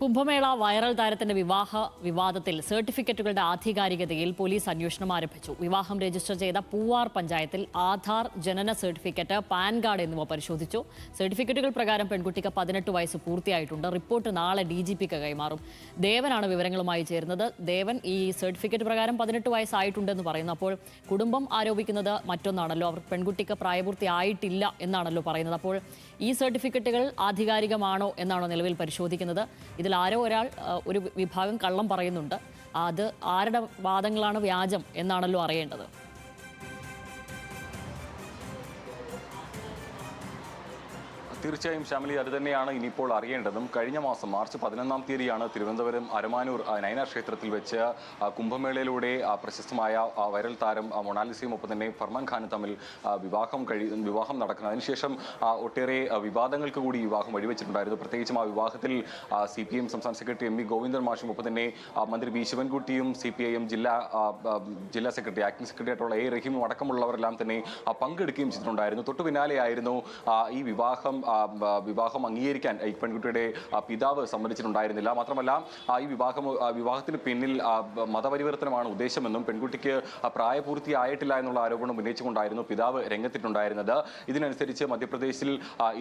Kumbh Mela viral താരത്തിന്റെ വിവാഹ വിവാദത്തിൽ സർട്ടിഫിക്കറ്റുകളുടെ ആധികാരികതയിൽ പോലീസ് അന്വേഷണം ആരംഭിച്ചു. വിവാഹം രജിസ്റ്റർ ചെയ്ത പൂവാർ പഞ്ചായത്തിൽ ആധാർ, ജനന സർട്ടിഫിക്കറ്റ്, പാൻ കാർഡ് എന്നിവ പരിശോധിച്ചു. സർട്ടിഫിക്കറ്റുകൾ പ്രകാരം പെൺകുട്ടിക്ക് 18 വയസ്സ് പൂർത്തിയായിട്ടുണ്ട്. റിപ്പോർട്ട് നാളെ DGPക്ക് കൈമാറും. ദേവനാണ് വിവരങ്ങളുമായി ചേരുന്നത്. ദേവൻ, ഈ സർട്ടിഫിക്കറ്റ് പ്രകാരം 18 വയസ്സായിട്ടുണ്ടെന്ന് പറയുന്നു. അപ്പോൾ കുടുംബം ആരോപിക്കുന്നത് മറ്റൊന്നാണല്ലോ, അവർ പെൺകുട്ടിക്ക് പ്രായപൂർത്തിയായിട്ടില്ല എന്നാണല്ലോ പറയുന്നത്. അപ്പോൾ ഈ സർട്ടിഫിക്കറ്റുകൾ ആധികാരികമാണോ എന്നാണോ നിലവിൽ പരിശോധിക്കുന്നത്? ഇതിൽ ആരോ ഒരാൾ ഒരു വിഭാഗം കള്ളം പറയുന്നുണ്ട്. അത് ആരുടെ വാദങ്ങളാണ് വ്യാജം എന്നാണല്ലോ അറിയേണ്ടത്. തീർച്ചയായും ശ്യാമിലി, അത് തന്നെയാണ് ഇനിയിപ്പോൾ അറിയേണ്ടതും. കഴിഞ്ഞ മാസം മാർച്ച് 11-ാം തീയതിയാണ് തിരുവനന്തപുരം അരമാനൂർ നയന ക്ഷേത്രത്തിൽ വെച്ച് കുംഭമേളയിലൂടെ പ്രശസ്തമായ വൈറൽ താരം മൊണാലിസയും ഒപ്പം തന്നെ ഫർമാൻ ഖാനും തമ്മിൽ വിവാഹം നടക്കുന്നത്. അതിനുശേഷം ഒട്ടേറെ വിവാദങ്ങൾക്ക് കൂടി വിവാഹം വഴിവെച്ചിട്ടുണ്ടായിരുന്നു. പ്രത്യേകിച്ചും ആ വിവാഹത്തിൽ CPM സംസ്ഥാന സെക്രട്ടറി MV ഗോവിന്ദൻ മാഷും ഒപ്പം തന്നെ മന്ത്രി B ശിവൻകുട്ടിയും CPIM ജില്ലാ സെക്രട്ടറി ആക്ടിംഗ് സെക്രട്ടറി ആയിട്ടുള്ള A റഹീമും അടക്കമുള്ളവരെല്ലാം തന്നെ പങ്കെടുക്കുകയും ചെയ്തിട്ടുണ്ടായിരുന്നു. തൊട്ടു പിന്നാലെയായിരുന്നു ഈ വിവാഹം അംഗീകരിക്കാൻ ഈ പെൺകുട്ടിയുടെ പിതാവ് സമ്മതിച്ചിട്ടുണ്ടായിരുന്നില്ല. മാത്രമല്ല ഈ വിവാഹത്തിന് പിന്നിൽ മതപരിവർത്തനമാണ് ഉദ്ദേശമെന്നും പെൺകുട്ടിക്ക് പ്രായപൂർത്തിയായിട്ടില്ല എന്നുള്ള ആരോപണം ഉന്നയിച്ചുകൊണ്ടായിരുന്നു പിതാവ് രംഗത്തിട്ടുണ്ടായിരുന്നത്. ഇതിനനുസരിച്ച് മധ്യപ്രദേശിൽ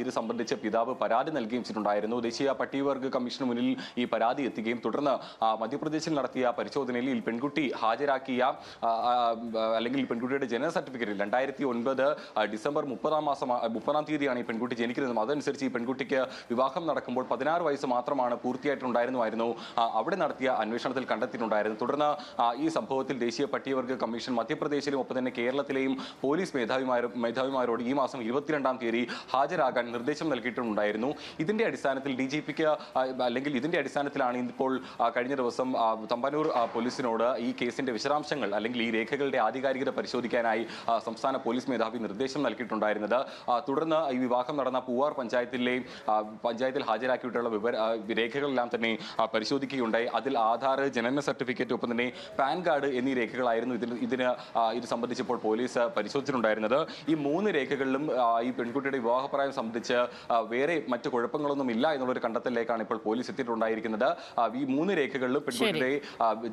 ഇത് സംബന്ധിച്ച് പിതാവ് പരാതി നൽകുകയും ചെയ്തിട്ടുണ്ടായിരുന്നു. ദേശീയ പട്ടികവർഗ കമ്മീഷന് മുന്നിൽ ഈ പരാതി എത്തുകയും തുടർന്ന് മധ്യപ്രദേശിൽ നടത്തിയ പരിശോധനയിൽ ഈ പെൺകുട്ടി ഹാജരാക്കിയ അല്ലെങ്കിൽ ഈ പെൺകുട്ടിയുടെ ജനന സർട്ടിഫിക്കറ്റിൽ 2009 ഡിസംബർ 30-ാം തീയതിയാണ് ഈ പെൺകുട്ടി ജനിക്കുന്നത്. അതനുസരിച്ച് ഈ പെൺകുട്ടിക്ക് വിവാഹം നടക്കുമ്പോൾ 16 വയസ്സ് മാത്രമാണ് പൂർത്തിയായിട്ടുണ്ടായിരുന്നു അവിടെ നടത്തിയ അന്വേഷണത്തിൽ കണ്ടെത്തിയിട്ടുണ്ടായിരുന്നു. തുടർന്ന് ഈ സംഭവത്തിൽ ദേശീയ പട്ടികവർഗ കമ്മീഷൻ മധ്യപ്രദേശിലും ഒപ്പം തന്നെ കേരളത്തിലെയും പോലീസ് മേധാവിമാരോട് ഈ മാസം 22-ാം തീയതി ഹാജരാകാൻ നിർദ്ദേശം നൽകിയിട്ടുണ്ടായിരുന്നു. ഇതിന്റെ അടിസ്ഥാനത്തിൽ DGPക്ക് അല്ലെങ്കിൽ ഇതിന്റെ അടിസ്ഥാനത്തിലാണ് ഇപ്പോൾ കഴിഞ്ഞ ദിവസം തമ്പാനൂർ പോലീസിനോട് ഈ കേസിന്റെ വിശദാംശങ്ങൾ അല്ലെങ്കിൽ ഈ രേഖകളുടെ ആധികാരികത പരിശോധിക്കാനായി സംസ്ഥാന പോലീസ് മേധാവി നിർദ്ദേശം നൽകിയിട്ടുണ്ടായിരുന്നത്. തുടർന്ന് ഈ വിവാഹം നടന്ന പൂവാർ പഞ്ചായത്തിൽ ഹാജരാക്കിയിട്ടുള്ള രേഖകളെല്ലാം തന്നെ പരിശോധിക്കുകയുണ്ടായി. അതിൽ ആധാർ, ജനന സർട്ടിഫിക്കറ്റ് ഒപ്പം തന്നെ പാൻ കാർഡ് എന്നീ രേഖകളായിരുന്നു ഇത് സംബന്ധിച്ചപ്പോൾ പോലീസ് പരിശോധിച്ചിട്ടുണ്ടായിരുന്നത്. ഈ 3 രേഖകളിലും ഈ പെൺകുട്ടിയുടെ വിവാഹപ്രായം സംബന്ധിച്ച് വേറെ മറ്റു കുഴപ്പങ്ങളൊന്നും ഇല്ല എന്നുള്ളൊരു കണ്ടെത്തലിലേക്കാണ് ഇപ്പോൾ പോലീസ് എത്തിയിട്ടുണ്ടായിരിക്കുന്നത്. ഈ 3 രേഖകളിലും പെൺകുട്ടിയുടെ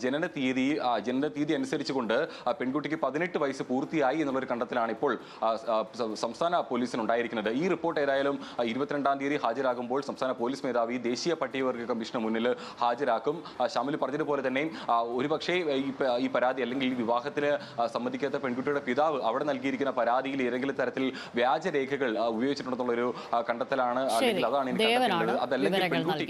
ജനന തീയതി അനുസരിച്ചുകൊണ്ട് പെൺകുട്ടിക്ക് 18 വയസ്സ് പൂർത്തിയായി എന്നുള്ളൊരു കണ്ടെത്തലാണ് ഇപ്പോൾ സംസ്ഥാന പോലീസിനുണ്ടായിരിക്കുന്നത്. ഈ റിപ്പോർട്ട് ഏതായാലും 22-ാം തീയതി ഹാജരാകുമ്പോൾ സംസ്ഥാന പോലീസ് മേധാവി ദേശീയ പട്ടികവർഗ കമ്മീഷന് മുന്നിൽ ഹാജരാക്കും. ഷാമിൽ പറഞ്ഞതുപോലെ തന്നെ ഒരുപക്ഷേ ഈ പരാതി അല്ലെങ്കിൽ ഈ വിവാഹത്തിന് സമ്മതിക്കാത്ത പെൺകുട്ടിയുടെ പിതാവ് അവിടെ നൽകിയിരിക്കുന്ന പരാതിയിൽ ഏതെങ്കിലും തരത്തിൽ വ്യാജരേഖകൾ ഉപയോഗിച്ചിട്ടുണ്ടെന്നുള്ളൊരു കണ്ടെത്തലാണ്, അല്ലെങ്കിൽ അതാണ് എനിക്ക് കണ്ടെത്തിയിട്ടുള്ളത്. അതല്ലെങ്കിൽ പെൺകുട്ടി